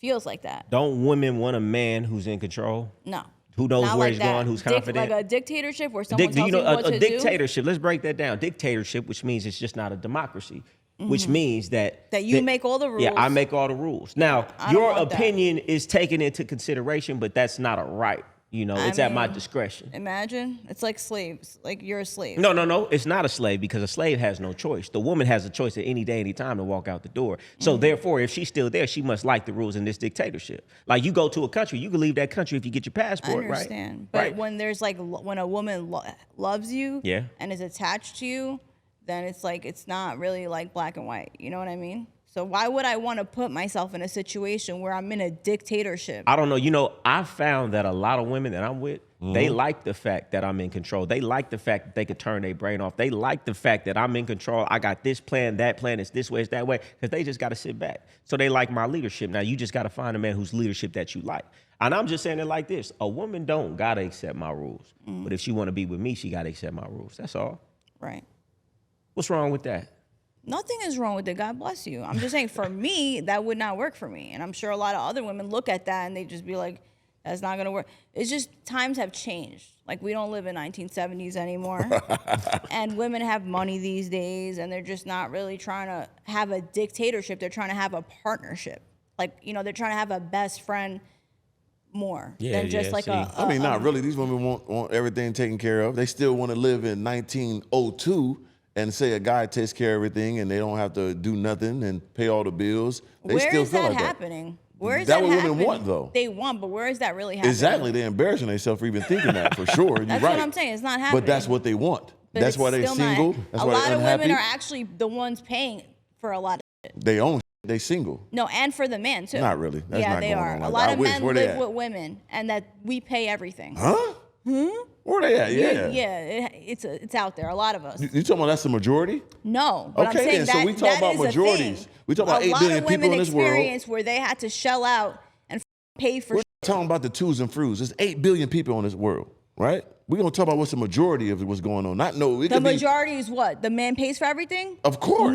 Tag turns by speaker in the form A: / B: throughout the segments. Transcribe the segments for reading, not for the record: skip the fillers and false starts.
A: feels like that.
B: Don't women want a man who's in control?
A: No.
B: Who knows
A: Not
B: where
A: like
B: he's
A: that.
B: going, who's confident?
A: Like a dictatorship where someone tells
B: you know,
A: you what to
B: a
A: do?
B: dictatorship, let's break that down. Dictatorship, which means it's just not a democracy, which means that...
A: you make all the rules.
B: Yeah, I make all the rules. Now, your opinion is taken into consideration, but that's not a right. You know, it's at my discretion.
A: Imagine. It's like slaves. Like you're a slave.
B: No. It's not a slave because a slave has no choice. The woman has a choice at any day, any time to walk out the door. So therefore, if she's still there, she must like the rules in this dictatorship. Like you go to a country, you can leave that country if you get your passport,
A: I understand.
B: Right?
A: But
B: right.
A: when there's like, when a woman loves you and is attached to you, then it's like, it's not really like black and white. You know what I mean? So why would I want to put myself in a situation where I'm in a dictatorship?
B: I don't know. You know, I found that a lot of women that I'm with, they like the fact that I'm in control. They like the fact that they could turn their brain off. They like the fact that I'm in control. I got this plan, that plan, it's this way, it's that way, because they just got to sit back. So they like my leadership. Now, you just got to find a man whose leadership that you like. And I'm just saying it like this. A woman don't got to accept my rules. But if she want to be with me, she got to accept my rules. That's all.
A: Right.
B: What's wrong with that?
A: Nothing is wrong with it. God bless you. I'm just saying, for me, that would not work for me. And I'm sure a lot of other women look at that and they just be like, that's not going to work. It's just times have changed. Like, we don't live in 1970s anymore. And women have money these days, and they're just not really trying to have a dictatorship. They're trying to have a partnership. Like, you know, they're trying to have a best friend more than just like
C: I mean, not really. These women want everything taken care of. They still want to live in 1902 and say a guy takes care of everything and they don't have to do nothing and pay all the bills. They
A: where
C: still
A: is
C: feel
A: that
C: like
A: happening? Where is
C: that
A: that
C: what
A: happening?
C: women want, though.
A: They want, but where is that really happening?
C: Exactly. They're embarrassing themselves for even thinking that, for sure. You're
A: That's
C: right.
A: what I'm saying. It's not happening.
C: But that's what they want.
A: But
C: that's
A: it's
C: why they're
A: still not-
C: single. That's
A: a
C: why
A: lot
C: they're
A: of
C: unhappy.
A: women are actually the ones paying for a lot of shit.
C: They own. They single.
A: No, and for the man too.
C: Not really. That's
A: yeah,
C: not
A: they
C: going
A: are.
C: on
A: A
C: like
A: lot
C: that.
A: of
C: I wish.
A: men
C: Where they
A: live
C: at?
A: with women, and that we pay everything.
C: Huh? Where they at? Yeah.
A: Yeah, it's out there. A lot of us.
C: You talking about that's the majority?
A: No, but
C: Okay,
A: I'm saying
C: then, so we talk
A: that
C: about
A: is a
C: majorities.
A: thing.
C: We talk about 8 billion people in this world.
A: A lot of women experience where they had to shell out and pay for.
C: We're talking about the twos and threes. There's 8 billion people in this world, right? We're gonna talk about what's the majority of what's going on. Not no.
A: The majority is what? The man pays for everything?
C: Of course.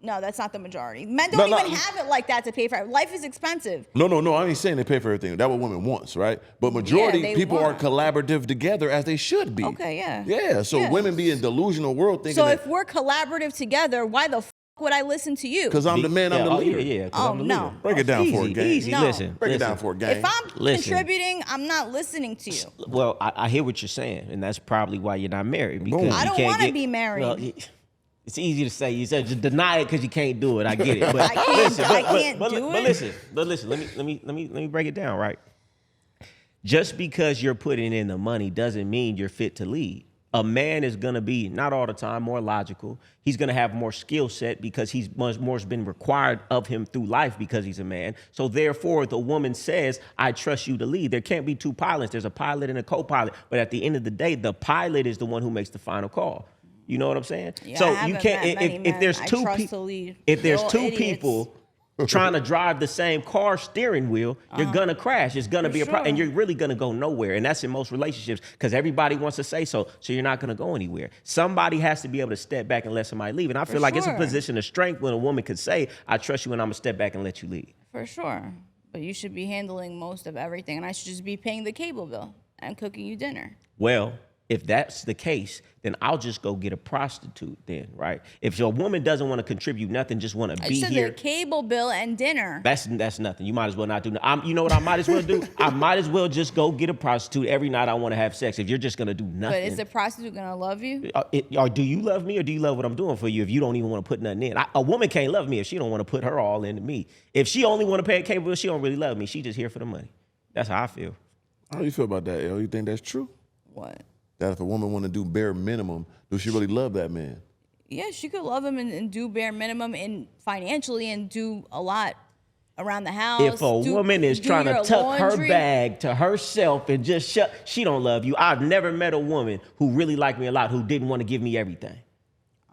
A: No, that's not the majority. Men don't even have it like that to pay for it. Life is expensive.
C: No. I ain't saying they pay for everything. That's what women wants, right? But majority people are collaborative together as they should be.
A: Okay, yeah.
C: Yeah. So women be in delusional world thinking.
A: So if we're collaborative together, why the f would I listen to you?
C: Because I'm the man, I'm the leader.
B: Yeah.
A: Oh,
B: I'm the
A: no.
B: leader.
C: Break it down for it, gang.
B: Easy.
A: No.
B: Listen.
C: Break it down for it, gang.
A: If I'm contributing, I'm not listening to you.
B: Well, I hear what you're saying, and that's probably why you're not married. Because
A: I
B: you
A: don't
B: can't
A: want to
B: get-
A: be married.
B: Well, it's easy to say. You said just deny it because you can't do it. I get it. But
A: I can't do it.
B: But listen. Let me break it down. Right. Just because you're putting in the money doesn't mean you're fit to lead. A man is gonna be, not all the time, more logical. He's gonna have more skill set because he's much more's been required of him through life because he's a man. So therefore, the woman says, "I trust you to lead." There can't be two pilots. There's a pilot and a co-pilot. But at the end of the day, the pilot is the one who makes the final call. You know what I'm saying?
A: Yeah,
B: so
A: I
B: you
A: haven't
B: can't
A: met many
B: if there's
A: men I
B: two
A: trust
B: people
A: to lead.
B: if there's
A: They're all
B: two
A: idiots.
B: people trying to drive the same car steering wheel, you're gonna crash. It's gonna be a problem, and you're really gonna go nowhere. And that's in most relationships because everybody wants to say so you're not gonna go anywhere. Somebody has to be able to step back and let somebody leave. And I feel like it's a position of strength when a woman could say, "I trust you, and I'm gonna step back and let you lead."
A: For sure. But you should be handling most of everything, and I should just be paying the cable bill and cooking you dinner.
B: Well, if that's the case, then I'll just go get a prostitute then, right? If your woman doesn't want to contribute nothing, just want to be
A: I said
B: here.
A: the cable bill and dinner.
B: That's nothing. You might as well not do nothing. You know what I might as well do? I might as well just go get a prostitute every night I want to have sex if you're just going to do nothing.
A: But is the prostitute going to love you?
B: Or do you love me or do you love what I'm doing for you if you don't even want to put nothing in? A woman can't love me if she don't want to put her all into me. If she only want to pay a cable bill, she don't really love me. She just here for the money. That's how I feel.
C: How do you feel about that, El? You think that's true?
A: What?
C: That if a woman want to do bare minimum, does she really love that man?
A: Yeah, she could love him and do bare minimum and financially and do a lot around the house.
B: If a woman is trying to tuck her bag to herself and just she don't love you. I've never met a woman who really liked me a lot who didn't want to give me everything.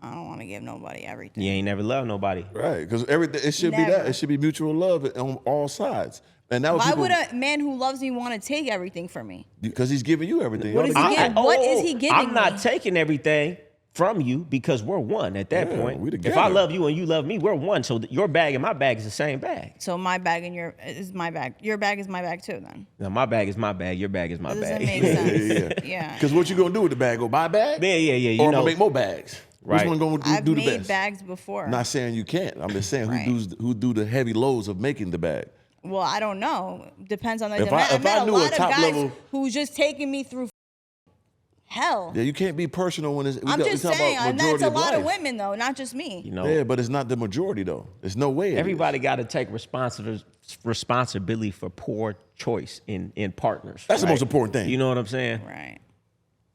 A: I don't want to give nobody everything.
B: You ain't never loved nobody.
C: Right, because everything, it should be that. It should be mutual love on all sides. And that
A: Why would a man who loves me want to take everything from me?
C: Because he's giving you everything.
A: What is he giving? What is he giving
B: I'm not
A: me?
B: taking everything. from you because we're one at that point.
C: we
B: If
C: together.
B: I love you and you love me, we're one. So your bag and my bag is the same bag.
A: So my bag and is my bag. Your bag is my bag too. Then
B: Now my bag is my bag. Your bag is my
A: that
B: bag.
A: doesn't make sense. Yeah.
C: Because what you gonna do with the bag? Go buy a bag?
B: Yeah. You
C: Or
B: know,
C: gonna make more bags?
B: Right.
C: Which one gonna
A: I've
C: do the
A: made
C: best?
A: bags before.
C: I'm not saying you can't. I'm just saying
A: Right.
C: who do the heavy loads of making the bag.
A: Well, I don't know. Depends on the
C: If
A: demand.
C: I
A: I met a
C: knew a
A: lot of
C: top
A: guys
C: level-
A: who's just taking me through hell.
C: Yeah, you can't be personal when it's.
A: I'm just saying, that's
C: majority
A: a
C: of
A: lot of
C: life.
A: women though, not just me.
B: you know,
C: Yeah, but it's not the majority though. There's no way.
B: everybody got to take responsibility for poor choice in partners.
C: That's the
B: right?
C: most important thing.
B: You know what I'm saying?
A: Right.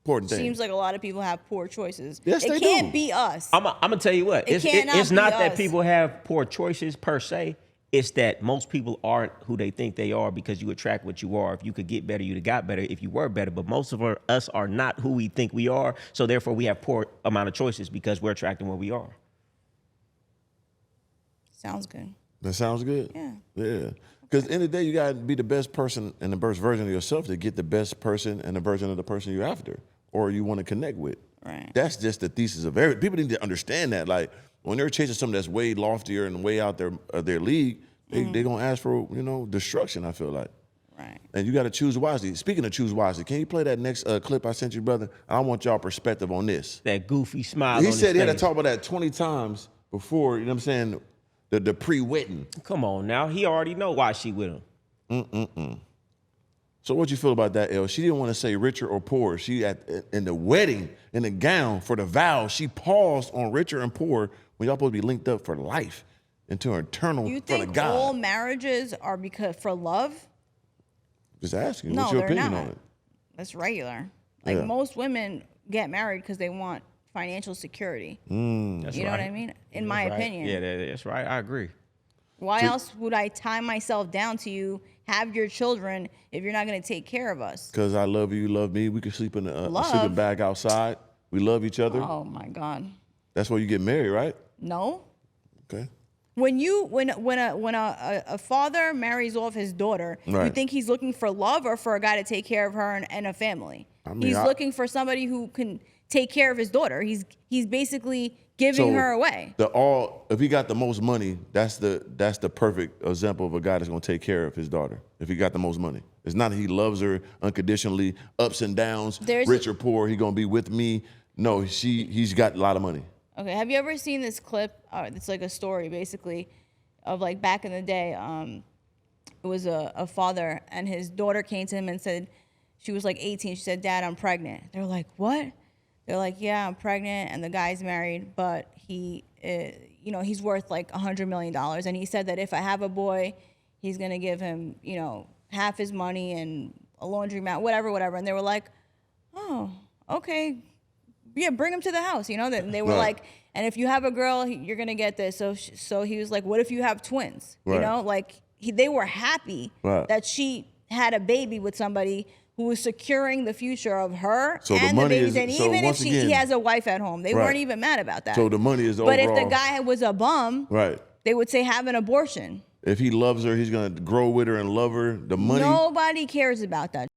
C: Important thing.
A: Seems like a lot of people have poor choices.
C: Yes,
A: it
C: they
A: can't
C: do.
A: be us.
B: I'm gonna tell you what.
A: It
B: It's,
A: cannot
B: it's
A: be
B: not that
A: us.
B: people have poor choices per se. It's that most people aren't who they think they are because you attract what you are. If you could get better, you'd have got better if you were better. But most of us are not who we think we are. So therefore, we have poor amount of choices because we're attracting what we are.
A: Sounds good.
C: That sounds good.
A: Yeah.
C: Yeah. Because at the end of the day, you gotta be the best person and the best version of yourself to get the best person and the version of the person you're after or you want to connect with.
A: Right.
C: That's just the thesis of every. People need to understand that. Like when they're chasing something that's way loftier and way out their league, they gonna ask for destruction. I feel like.
A: Right.
C: And you got to choose wisely. Speaking of choose wisely, can you play that next clip I sent you, brother? I want y'all perspective on this.
B: That goofy smile.
C: He
B: on
C: said
B: his
C: he had to
B: face.
C: talk about that 20 times before. You know what I'm saying? The pre-wedding.
B: Come on now. He already know why she with him.
C: So what you feel about that, El? She didn't want to say richer or poor. She in the wedding, in the gown for the vows, she paused on richer and poor when y'all supposed to be linked up for life into eternal
A: You
C: front of
A: think
C: God.
A: all marriages are because for love?
C: Just asking.
A: No,
C: What's your
A: they're
C: opinion
A: not.
C: on it?
A: That's regular. Like
C: Yeah.
A: most women get married because they want financial security.
B: That's
A: You know what
B: right.
A: I mean? In my
B: That's right.
A: opinion.
B: Yeah, that's right. I agree.
A: Why else would I tie myself down to you, have your children, if you're not going to take care of us?
C: Because I love you, you love me. We could sleep in a
A: Love?
C: sleeping bag outside. We love each other.
A: Oh my God.
C: That's why you get married, right?
A: No.
C: Okay.
A: When a father marries off his daughter, you
C: Right.
A: think he's looking for love or for a guy to take care of her and a family?
C: I mean,
A: He's
C: I-
A: looking for somebody who can take care of his daughter. He's basically giving her away.
C: If he got the most money, that's the perfect example of a guy that's gonna take care of his daughter. If he got the most money, it's not that he loves her unconditionally, ups and downs, rich or poor. He gonna be with me. No, he's got a lot of money.
A: Okay, have you ever seen this clip? It's like a story, basically, of like back in the day. It was a father, and his daughter came to him and said, she was like 18. She said, "Dad, I'm pregnant." They're like, "What?" They're like, "Yeah, I'm pregnant, and the guy's married, but he's worth like $100 million." And he said that if I have a boy, he's gonna give him, half his money and a laundromat, whatever. And they were like, "Oh, okay." Yeah, bring him to the house, They were
C: Right.
A: like, and if you have a girl, you're gonna get this. So he was like, what if you have twins?
C: Right.
A: They were happy
C: Right.
A: that she had a baby with somebody who was securing the future of her
C: So the
A: and the
C: money
A: babies.
C: is-
A: And
C: so
A: even if
C: once
A: he
C: again-
A: has a wife at home, they
C: Right.
A: weren't even mad about that.
C: So the money is
A: but if
C: overall-
A: the guy was a bum,
C: Right.
A: they would say have an abortion.
C: If he loves her, he's gonna grow with her and love her. The money.
A: Nobody cares about that.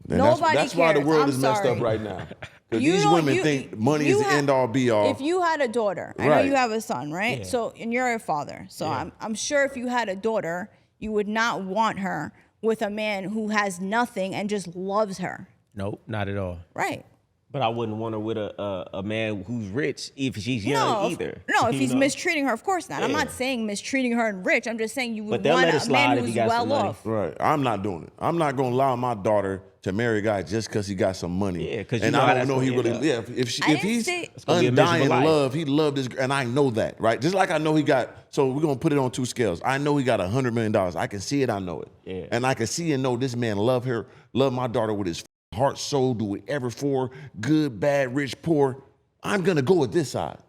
C: And
A: Nobody
C: that's why the
A: cares.
C: world
A: I'm
C: is messed
A: sorry.
C: up right now. Because
A: You
C: these
A: don't-
C: women
A: you-
C: think money
A: you
C: is the
A: have-
C: end all be all.
A: If you had a daughter, I know
C: Right.
A: you have a son, right?
B: Yeah.
A: So, and you're a father. So I'm sure if you had a daughter, you would not want her with a man who has nothing and just loves her.
B: Nope, not at all.
A: Right.
B: But I wouldn't want her with a man who's rich if she's young either.
A: No, if
B: You
A: he's
B: know?
A: mistreating her, of course not. I'm
B: Yeah.
A: not saying mistreating her and rich. I'm just saying you
B: But
A: would
B: they'll
A: want
B: let it
A: a
B: slide
A: man
B: if he
A: who's
B: got
A: well
B: some money.
A: off.
C: Right. I'm not doing it. I'm not gonna allow my daughter to marry a guy just because he got some money.
B: Yeah, 'cause you
C: and
B: know how
C: I don't
B: that's
C: know he
B: gonna
C: really.
B: end
C: Yeah,
B: up.
C: if
A: I didn't
C: he's
A: say-
B: It's gonna be a
C: undying
B: miserable life.
C: love, he loved his, and I know that, right? Just like I know he got. So we're gonna put it on two scales. I know he got $100 million. I can see it. I know it.
B: Yeah.
C: And I can see and know this man love my daughter with his heart, soul, do whatever for, good, bad, rich, poor. I'm gonna go with this side.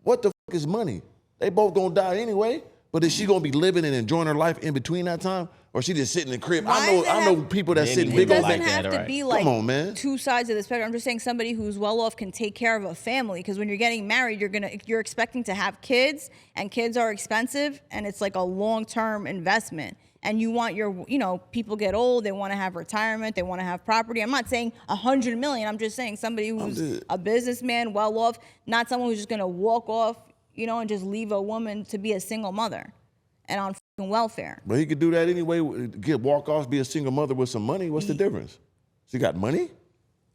C: What the fuck is money? They both gonna die anyway. But is she gonna be living and enjoying her life in between that time, or she just sitting in the crib?
A: Why does it
C: I know
A: have-
C: people that
B: Many
C: sit in
A: It
C: big
B: people
C: old.
A: doesn't
B: like
A: have
B: that,
A: to
B: right?
A: be like
C: Come on, man.
A: two sides of the spectrum. I'm just saying somebody who's well off can take care of a family, because when you're getting married, you're expecting to have kids, and kids are expensive, and it's like a long-term investment. and you want your, people get old, they want to have retirement, they want to have property. I'm not saying 100 million. I'm just saying somebody who's a businessman, well off, not someone who's just going to walk off, and just leave a woman to be a single mother and on fucking welfare.
C: But he could do that anyway, get walk-offs, be a single mother with some money. What's the difference? She got money?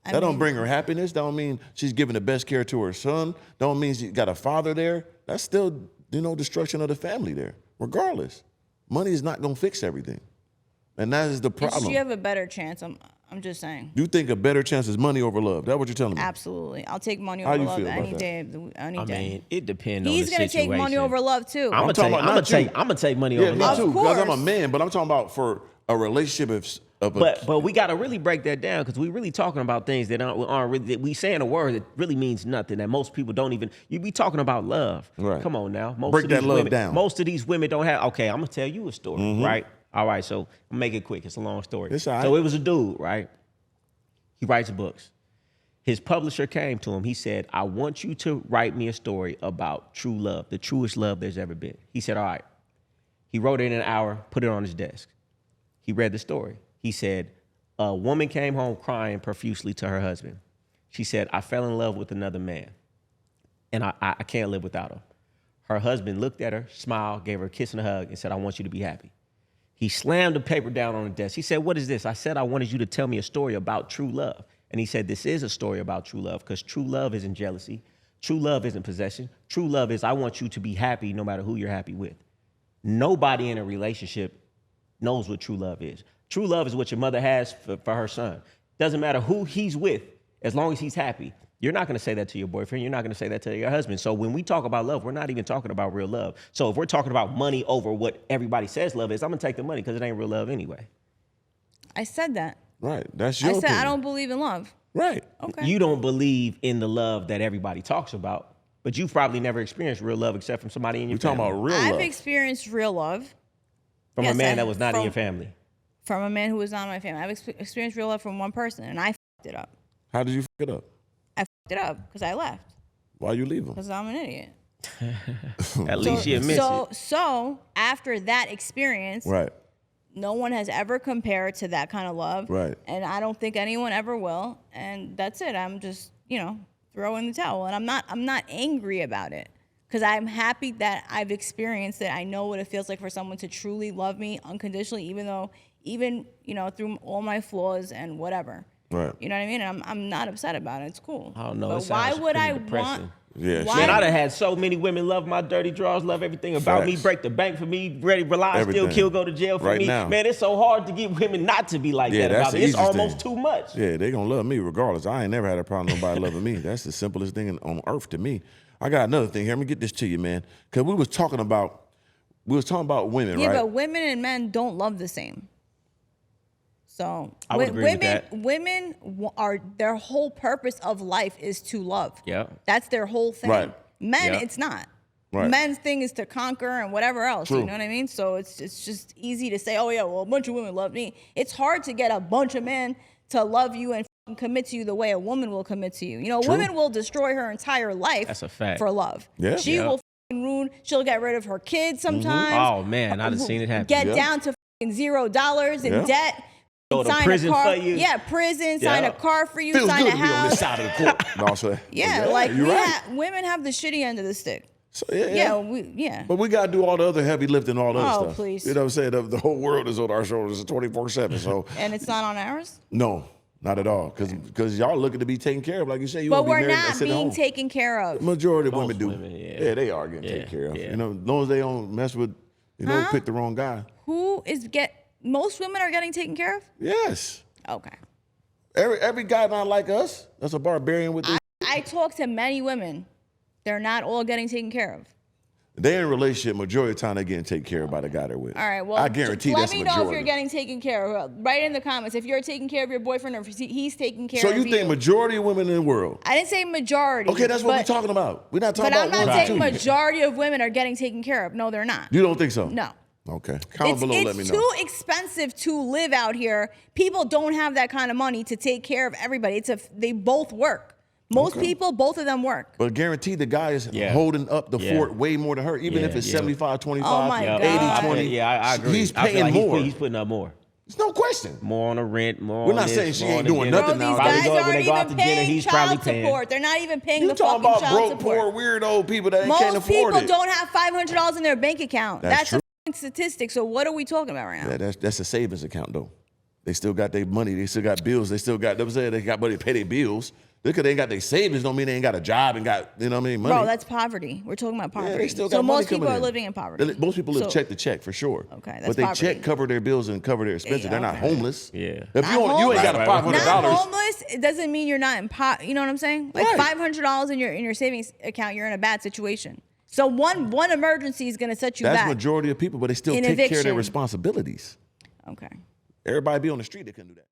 C: That don't bring her happiness. That don't mean she's giving the best care to her son. Don't mean she got a father there. That's still, destruction of the family there, regardless. Money is not going to fix everything. And that is the problem.
A: You have a better chance. I'm just saying.
C: You think a better chance is money over love? That's what you're telling me?
A: Absolutely. I'll take money over love any day. Any day.
B: I mean, it depends on the
A: He's going to take money over love, too.
B: I'm going to take money over love.
C: Me too, because I'm a man, but I'm talking about for a relationship
B: But we got to really break that down, because we really talking about things that aren't really, we saying a word that really means nothing, that most people don't even, you be talking about love.
C: Right.
B: Come on now.
C: Break that love down.
B: Most of these women don't have, okay, I'm going to tell you a story, right? All right, so I'll make it quick. It's a long story.
C: It's all right.
B: So it was a dude, right? He writes books. His publisher came to him. He said, I want you to write me a story about true love, the truest love there's ever been. He said, all right. He wrote it in an hour, put it on his desk. He read the story. He said, a woman came home crying profusely to her husband. She said, I fell in love with another man, and I can't live without him. Her husband looked at her, smiled, gave her a kiss and a hug, and said, I want you to be happy. He slammed the paper down on the desk. He said, what is this? I said, I wanted you to tell me a story about true love. And he said, this is a story about true love, because true love isn't jealousy. True love isn't possession. True love is I want you to be happy no matter who you're happy with. Nobody in a relationship knows what true love is. True love is what your mother has for her son. Doesn't matter who he's with, as long as he's happy. You're not going to say that to your boyfriend. You're not going to say that to your husband. So when we talk about love, we're not even talking about real love. So if we're talking about money over what everybody says love is, I'm going to take the money, because it ain't real love anyway.
A: I said that.
C: Right. That's your opinion.
A: I don't believe in love.
C: Right.
A: Okay.
B: You don't believe in the love that everybody talks about, but you've probably never experienced real love except from somebody in your family.
C: We're talking about real love.
A: I've experienced real love.
B: From a man that was not in your family.
A: From a man who was not in my family. I've experienced real love from one person, and I fucked it up.
C: How did you fuck it up?
A: I fucked it up because I left.
C: Why you leave him?
A: Because I'm an idiot.
B: At least she admits it.
A: So after that experience,
C: Right.
A: no one has ever compared to that kind of love.
C: Right.
A: And I don't think anyone ever will. And that's it. I'm just, throwing the towel. And I'm not angry about it, because I'm happy that I've experienced it. I know what it feels like for someone to truly love me unconditionally, even through all my flaws and whatever.
C: Right.
A: You know what I mean? And I'm not upset about it. It's cool.
B: I don't know.
A: But
B: It sounds
A: why would
B: pretty
A: I
B: depressing.
A: want?
C: Yeah,
B: Man, I done had so many women love my dirty draws, love everything about me,
C: Facts.
B: break the bank for me, ready, rely,
C: Everything.
B: still kill, go to jail for
C: Right
B: me.
C: now.
B: Man, it's so hard to get women not to be like that
C: that's
B: about
C: the
B: me. It's
C: easiest
B: almost
C: thing.
B: too much.
C: Yeah, they gonna love me regardless. I ain't never had a problem with nobody loving me. That's the simplest thing on earth to me. I got another thing here. Let me get this to you, man. Because we was talking about women,
A: Yeah,
C: right?
A: but women and men don't love the same. So
B: I would agree with that.
A: Women are, their whole purpose of life is to love.
B: Yeah.
A: That's their whole thing.
C: Right.
A: Men,
B: Yeah.
A: it's not.
C: Right.
A: Men's thing is to conquer and whatever else.
C: True.
A: You know what I mean? So it's just easy to say, oh yeah, well, a bunch of women love me. It's hard to get a bunch of men to love you and commit to you the way a woman will commit to you.
C: True.
A: Women will destroy her entire life.
B: That's a fact.
A: For love.
C: Yeah.
A: She
B: Yeah.
A: will ruin. She'll get rid of her kids sometimes.
B: Oh, man, I've seen it happen.
A: Get
C: Yeah.
A: down to $0 in
C: Yeah.
A: debt.
B: Go to
A: sign
B: prison
A: a car.
B: for you.
A: Yeah, prison. Sign
B: Yeah.
A: a car for you.
C: Feels
A: sign
C: good
A: a
C: to be on this
A: house.
C: side of the court. No, so,
A: Yeah,
C: you're right.
A: women have the shitty end of the stick.
C: So, yeah.
A: Yeah.
C: But we gotta do all the other heavy lifting, all the other
A: Oh,
C: stuff.
A: please.
C: You know what I'm saying? The whole world is on our shoulders 24/7. So
A: And it's not on ours.
C: no, not at all. Because y'all looking to be taken care of, like you say. You
A: But
C: wanna be
A: we're
C: married and
A: not
C: sit at
A: being
C: home.
A: taken care of.
C: Majority of
B: Most
C: women do.
B: women, yeah.
C: They are getting taken
B: Yeah,
C: care of.
B: yeah.
C: You know, as long as they don't mess with, pick the wrong guy.
A: Most women are getting taken care of?
C: Yes.
A: Okay.
C: Every guy not like us. That's a barbarian with this.
A: I talk to many women. They're not all getting taken care of.
C: They're in a relationship. Majority of the time, they're getting taken care of by the guy they're with.
A: All right, well,
C: I guarantee
A: let
C: that's
A: me
C: majority.
A: know if you're getting taken care of. Write in the comments if you're taking care of your boyfriend or if he's taking care
C: So
A: of
C: you think majority of women in the world?
A: I didn't say majority.
C: Okay, that's what we're
A: but-
C: talking about. We're not talking
A: But I'm
C: about
A: not
C: one or
A: saying
C: two.
A: majority of women are getting taken care of. No, they're not.
C: You don't think so?
A: No.
C: Okay. Comment below, let me
A: It's
C: know.
A: too expensive to live out here. People don't have that kind of money to take care of everybody. They both work. Most people, both of them work.
C: But guaranteed the guy is holding up the fort way more than her, even if it's 75-25,
A: Oh my God.
C: 80-20.
B: Yeah, I agree.
C: He's
B: I feel
C: paying
B: like
C: more.
B: He's putting up more.
C: There's no question.
B: More on the rent, more
C: We're
B: on
C: not
B: this,
C: saying she
B: more
C: ain't
B: on the
C: doing
B: dinner.
C: nothing
A: Bro,
C: now.
A: these
B: Probably
A: guys
B: go- when
A: aren't
B: they go out
A: even
B: to dinner,
A: paying
B: he's probably
A: child
B: paying.
A: support. They're not even paying
C: You
A: the
C: talking
A: fucking
C: about
A: child
C: broke,
A: support.
C: poor, weirdo people that can't
A: Most
C: afford
A: people
C: it.
A: don't have $500 in their bank account.
C: That's
A: That's a fucking statistic. So what are we talking about right now?
C: Yeah, that's a savings account though. They still got their money. They still got bills. They still got. They got money to pay their bills. Because they ain't got their savings don't mean they ain't got a job and got, you know what I mean, money.
A: Bro, that's poverty. We're talking about poverty.
C: Yeah, they still
A: so
C: got money
A: most people
C: coming
A: are
C: in.
A: living in poverty.
C: Most people live
A: So-
C: check to check for sure.
A: Okay, that's
C: but they
A: poverty.
C: check cover their bills and cover their expenses.
A: Yeah,
C: They're not
A: okay.
C: homeless.
B: Yeah.
C: If
A: Not
C: you ain't got a
A: homeless.
C: $500.
A: Not homeless, it doesn't mean you're not in you know what I'm saying? Like
C: Right.
A: $500 in your savings account, you're in a bad situation. So one emergency is gonna set you
C: That's
A: back.
C: majority of people, but they still
A: In
C: take care of their
A: eviction.
C: responsibilities.
A: Okay.
C: Everybody be on the street, they couldn't do that.